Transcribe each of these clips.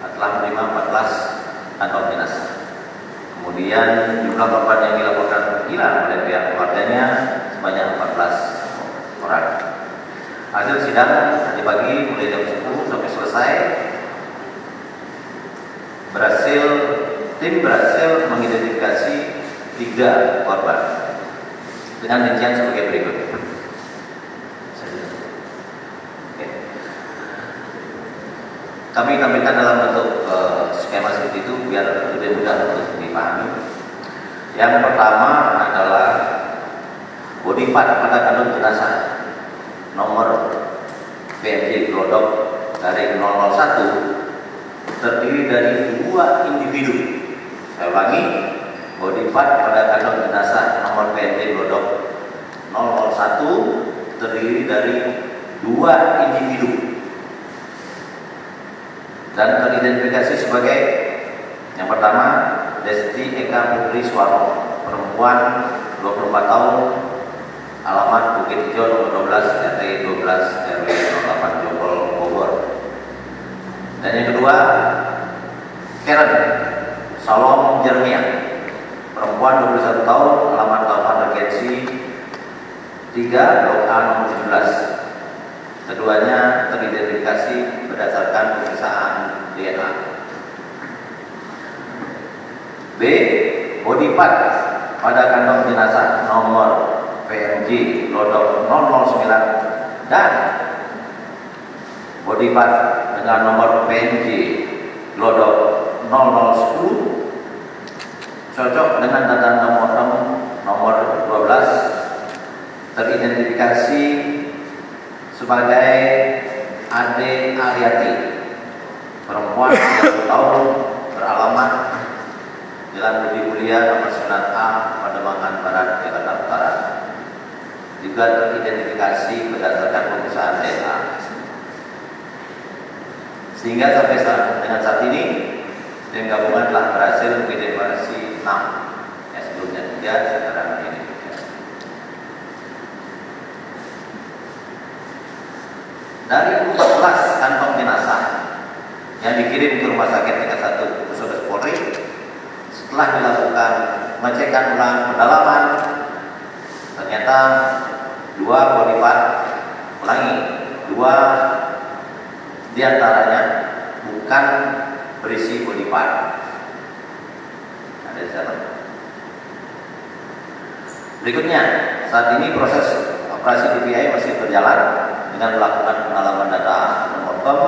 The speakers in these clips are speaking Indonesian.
telah menerima 14 kantong jenazah. Kemudian jumlah korban yang dilaporkan hilang oleh pihak keluarganya sebanyak 14 orang. Hasil sidang tadi pagi mulai jam 10 sampai selesai, tim berhasil mengidentifikasi 3 korban dengan rincian sebagai berikut. Kami tampilkan dalam bentuk skema seperti itu biar lebih mudah untuk dipahami. Yang pertama adalah body part pada kantong jenazah nomor PNJ Glodok dari 001 terdiri dari 2 individu. Saya ulangi, body part pada kantong jenazah nomor PNJ Glodok 001 terdiri dari 2 individu dan teridentifikasi sebagai yang pertama Desti Eka Putri Suwarno, perempuan 24 tahun, alamat Bukit Hijau nomor 12 RT 12 RW 08 Jombol Bogor. Dan yang kedua Karen Salom Jermia, perempuan 21 tahun, alamat Taman Regensi 3 Blok A nomor 17. Keduanya teridentifikasi berdasarkan pemeriksaan DNA. B. Body part pada kantong jenazah nomor PNJ Glodok 009 dan body part dengan nomor PNJ Glodok 0010 cocok dengan data nomor 12 teridentifikasi sebagai Ade Ariati, perempuan 30 tahun, beralamat Jalan Budi Mulia nomor 9A Pademangan Barat Jakarta Utara. Juga teridentifikasi berdasarkan pemeriksaan DNA. Sehingga sampai dengan saat ini tim gabungan telah berhasil mengidentifikasi 6, yang sebelumnya 3, sekarang ini. Dari 14 kantong jenazah yang dikirim ke rumah sakit tingkat 1 Pusat Polri, setelah dilakukan pengecekan ulang pendalaman, ternyata 2 body part, ulangi, 2 diantaranya bukan berisi body part. Ada di sana. Berikutnya, saat ini proses operasi DPI masih berjalan dengan melakukan pendalaman data mortem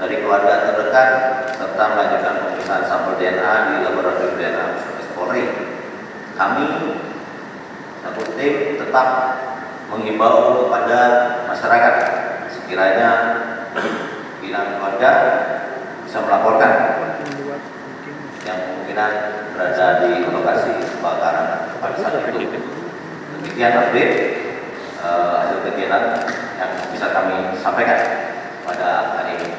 dari keluarga terdekat serta melanjutkan pemeriksaan sampel DNA di laboratorium DNA Pusat Polri. Kami satu tim tetap menghimbau kepada masyarakat sekiranya bila keluarga bisa melaporkan yang kemungkinan berada di lokasi kebakaran pada saat itu. Demikian update hasil kegiatan yang bisa kami sampaikan pada hari ini.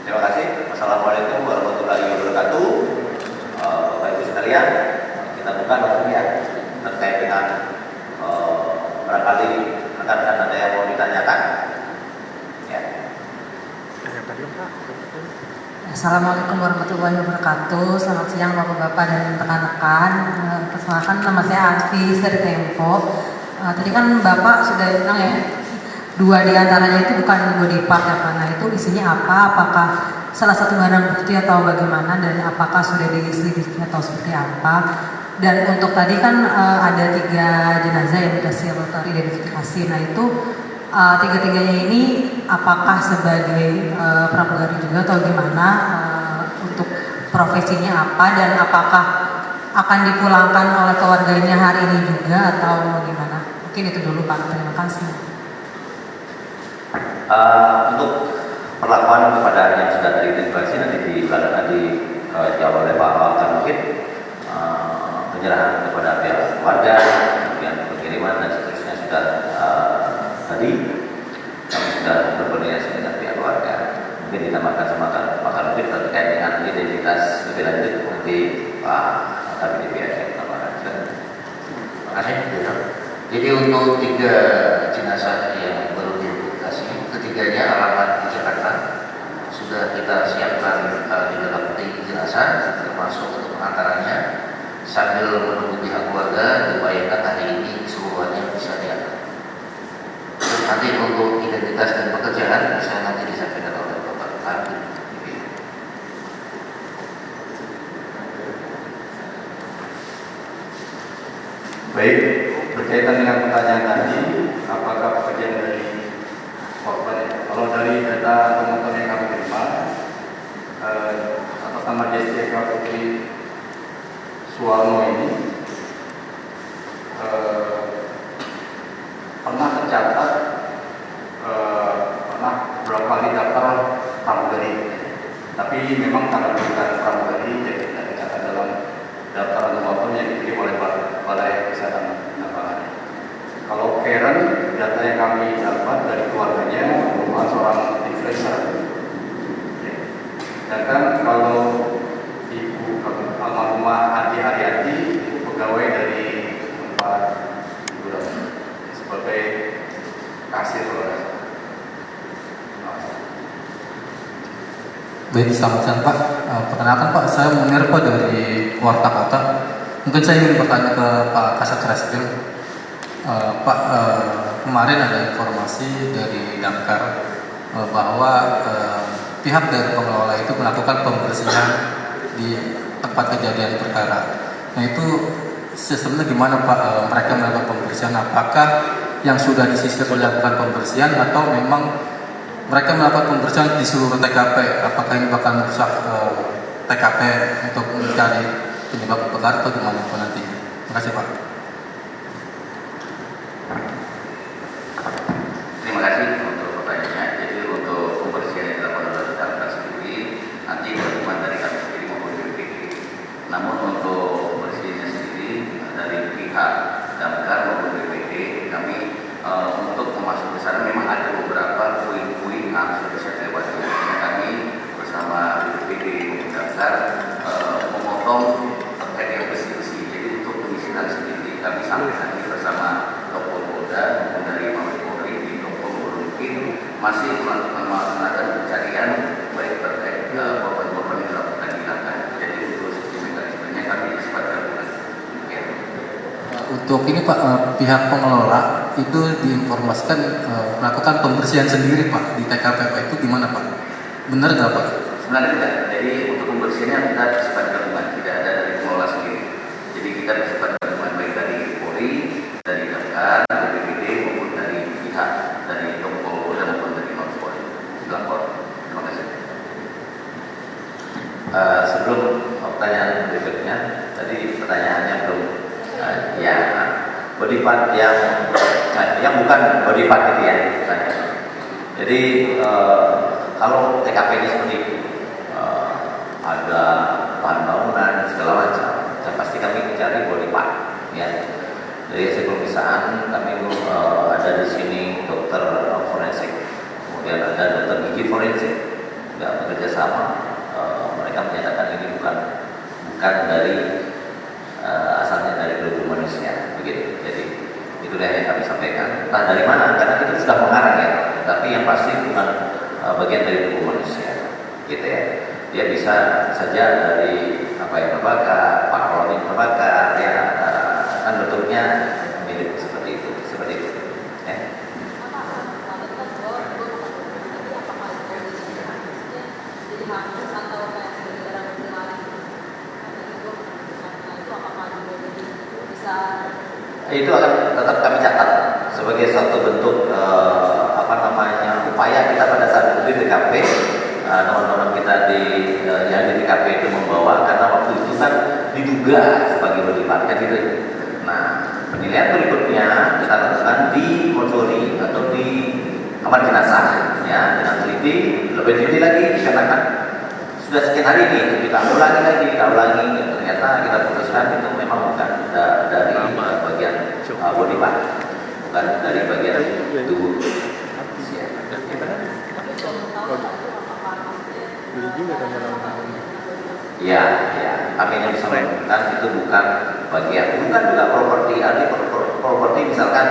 Terima kasih. Wassalamualaikum warahmatullahi wabarakatuh. Bapak Ibu sekalian, kita buka langsung ya terkait dengan barangkali rekan-rekan ada yang mau ditanyakan. Ya. Assalamualaikum warahmatullahi wabarakatuh. Selamat siang Bapak-Bapak dan rekan-rekan. Perkenalkan, nama saya Artis dari Tempo. Tadi kan Bapak sudah bilang ya, 2 diantaranya itu bukan body part ya, karena itu isinya apa? Apakah salah satu barang bukti atau bagaimana, dan apakah sudah diselidiki atau seperti apa? Dan untuk tadi kan ada 3 jenazah yang berhasil teridentifikasi. Nah itu 3-tiganya ini apakah sebagai pramugari juga atau gimana, untuk profesinya apa, dan apakah akan dipulangkan oleh keluarganya hari ini juga atau gimana? Mungkin itu dulu Pak, terima kasih. Untuk perlakuan kepada yang sudah teridentifikasi nanti dijawab oleh Pak Wakil mungkin penyerahan kepada pihak keluarga, kemudian pengiriman dan seterusnya sudah tadi kami sudah berkoordinasi dengan pihak keluarga. Mungkin ditambahkan sama Pak Kalupit terkait dengan identitas lebih lanjut nanti Pak Kabit pihak tambahkan. Terima kasih. Jadi untuk 3 jenazah yang baru diidentifikasi, ketiganya alamat di Jakarta, sudah kita siapkan termasuk untuk pengantarannya, sambil menunggu pihak keluarga diupayakan hari ini keseluruhannya bisa diantar. Nanti untuk identitas dan pekerjaan bisa nanti disampaikan oleh Bapak Ardi. Baik, berkaitan dengan pertanyaan tadi, apakah pekerjaan dari korban ya? Kalau dari data teman-teman yang kami terima, atas nama JSTK Putri Suwarno ini pernah tercatat pernah beberapa kali daftar pramugari, tapi memang karena bukan pramugari jadi tidak tercatat dalam daftar antemortem yang dikirim oleh Balai Kesehatan Lapangan. Kalau Karen, data yang kami dapat dari keluarganya merupakan seorang influencer. Sedangkan kalau Ibu almarhumah Adi Haryati itu pegawai dari tempat hiburan sebagai kasir. Baik, selamat siang Pak. Perkenalkan Pak, saya Munir Pak dari Warta Kota. Mungkin saya ingin bertanya ke Pak Kasat Reskrim. Pak, kemarin ada informasi dari Damkar bahwa pihak dari pengelola itu melakukan pembersihan di tempat kejadian perkara. Nah itu sistemnya gimana Pak? Mereka melakukan pembersihan, apakah yang sudah disisir melakukan pembersihan atau memang mereka melakukan pembersihan di seluruh TKP? Apakah ini bakal merusak TKP untuk mencari penyebab perkara atau gimana Pak nanti? Terima kasih Pak. Terima kasih untuk pertanyaannya. Jadi untuk pembersihan yang dilakukan oleh Damkar sendiri nanti gabungan dari kami sendiri maupun BPD. Namun untuk pembersihannya sendiri dari pihak Damkar maupun BPD kami untuk memasuk ke sana memang ada beberapa puing-puing yang sudah bisa lewati. Kami bersama BPD maupun Damkar memotong terkait yang besi-besi. Jadi untuk penyisiran sendiri kami sampai nanti bersama Toko Polda maupun dari Mabes Polri di Toko mungkin masih melakukan pencarian baik terkait korban-korban yang dilakukan hilangan. Jadi untuk sistem mekanismenya kami sifat gabungan. Ya. Untuk ini Pak, pihak pengelola itu diinformasikan melakukan pembersihan sendiri Pak di TKP Pak, itu gimana Pak? Benar nggak Pak? Sebenarnya tidak. Jadi untuk pembersihannya kita bersifat gabungan, tidak ada dari pengelola sendiri. Jadi kita bersifat gabungan baik dari Polri, dari Damkar, dari BPD maupun dari pihak dari Toko dan maupun dari Mabes Polri. Lapor. Terima kasih. Sebelum pertanyaan berikutnya, tadi pertanyaannya belum ya body part yang bukan body part itu ya. Jadi kalau TKP ini seperti itu, ada bahan bangunan segala macam, dan pasti kami mencari body part. Ya. Dari hasil pemeriksaan kami ada di sini dokter forensik, kemudian ada dokter gigi forensik, juga bekerja sama. Mereka menyatakan ini bukan dari asalnya dari tubuh manusia, begitu. Jadi itulah yang kami sampaikan. Entah dari mana, karena kita sudah mengarang ya, tapi yang pasti bukan bagian dari tubuh manusia, gitu ya. Dia bisa saja dari apa yang terbakar, paralon yang terbakar, ya kan bentuknya mirip seperti itu, ya. Itu akan tetap kami catat sebagai suatu bentuk upaya kita pada saat itu di TKP, teman-teman kita yang di TKP itu membawa, karena waktu itu kan diduga sebagai berlipat kan gitu. Nah, penilaian berikutnya kita lakukan di mortuori atau di kamar jenazah ya, dengan teliti, lebih teliti lagi karena kan sudah sekian hari ini kita ulangi lagi, ternyata kita putuskan itu memang bukan dari bagian body part, bukan dari bagian tubuh. Ya, kami yang bisa melakukan itu bukan bagian, bukan juga properti, ada properti misalkan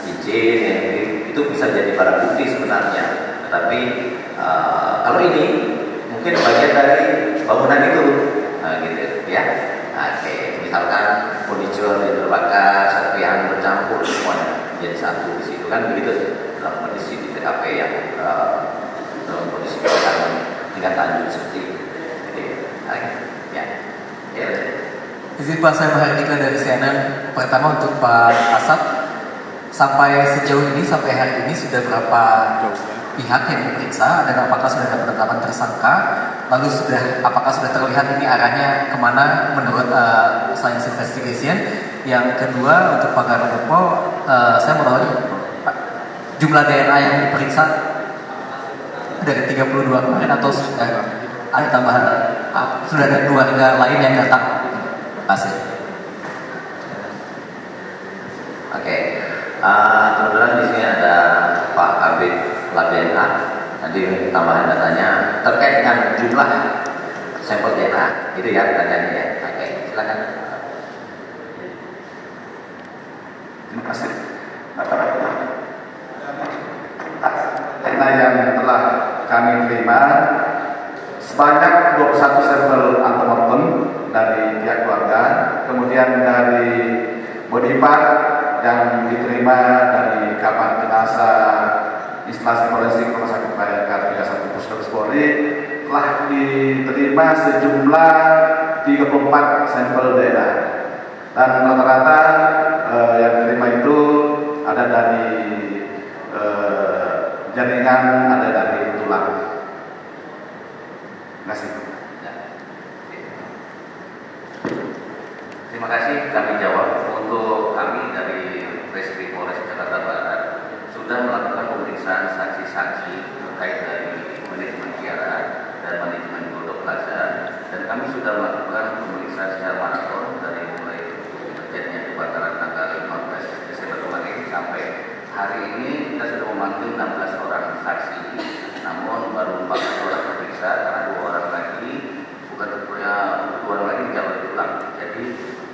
izin itu bisa jadi barang bukti sebenarnya, tetapi kalau ini mungkin bagian dari bangunan itu, nah, gitu. misalkan furniture yang terbakar, serpihan bercampur semuanya menjadi satu di situ kan begitu dalam kondisi di TKP yang dalam kondisi tingkat lanjut seperti itu. Jadi, ya. Izin Pak, saya Mahardika dari CNN. Pertama untuk Pak Kasat, sampai sejauh ini, sampai hari ini sudah berapa pihak yang diperiksa dan apakah sudah ada penetapan tersangka? Lalu apakah sudah terlihat ini arahnya kemana menurut Science Investigation? Yang kedua untuk Pak Gardopo, saya mau tahu jumlah DNA yang diperiksa dari 32 kemarin atau sudah ada tambahan? Sudah ada keluarga lain yang datang? Kasih. Oke, kebetulan di sini ada Pak Kabit Lab DNA. Nanti tambahan datanya terkait dengan jumlah sampel DNA, itu ya pertanyaannya ya. Oke, silakan. Terima kasih. DNA yang telah kami terima sebanyak 21 sampel antemortem dari pihak keluarga, kemudian dari body part yang diterima dari kamar jenazah instalasi forensik Rumah Sakit Bayangkara 31 Puskesmas Polri telah diterima sejumlah 34 sampel DNA dan rata-rata yang diterima itu ada dari jaringan, ada dari tulang. Terima kasih. Terima kasih, kami jawab. Untuk kami dari Reskrim Polres Jakarta Barat sudah melakukan pemeriksaan saksi-saksi terkait dari manajemen Kiara dan manajemen Glodok Plaza, dan kami sudah melakukan pemeriksaan secara maraton dari mulai terjadinya kebakaran tanggal 15 Desember kemarin sampai hari ini. Kita sudah memanggil 16 orang saksi, namun baru 14 orang terperiksa karena 2 orang lagi dijawab ulang. Jadi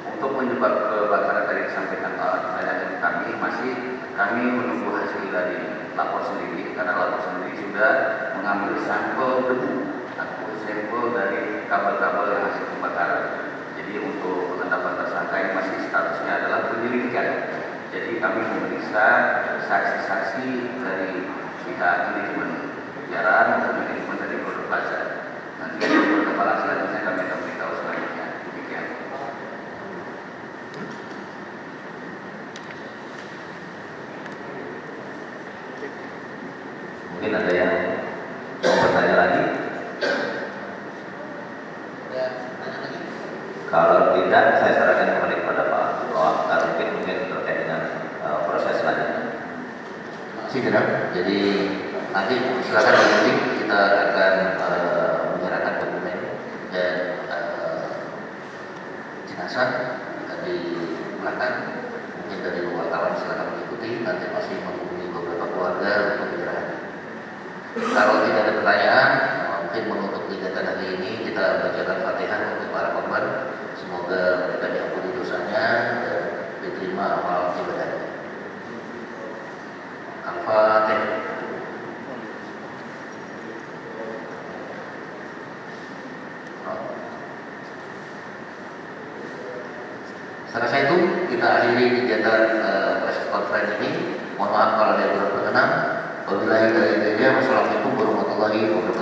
untuk menyebab kebakaran tadi disampaikan oleh kami menunggu hasil dari lapor sendiri, karena lapor sendiri sudah mengambil sampel debu atau sampel dari kabel-kabel yang hasil kebakaran. Jadi untuk penetapan tersangka ini masih statusnya adalah penyelidikan. Jadi kami memeriksa saksi-saksi dari pihak manajemen jalan dan manajemen dari Glodok Plaza. Nanti perkembangan selanjutnya kami akan beritahu selanjutnya. Demikian. Mungkin ada yang mau bertanya lagi? Kalau tidak, saya serahkan kembali kepada Pak Karupin mungkin terkait dengan proses selanjutnya. Jadi nanti silakan nanti kita akan menyerahkan dokumen dan jenazah di belakang. Mungkin dari wartawan silakan mengikuti. Nanti masih menghubungi beberapa keluarga untuk penyerahan. Kalau tidak ada pertanyaan, mungkin menutup kegiatan hari ini kita bacakan Fatihah untuk para korban. Semoga mereka diampuni dosanya dan diterima amal ibadahnya. Al-Fatihah. Setelah itu kita akhiri kegiatan press conference ini. Mohon maaf kalau ada yang kurang berkenan. Wabillahi taufiq wal hidayah. Wassalamualaikum warahmatullahi wabarakatuh.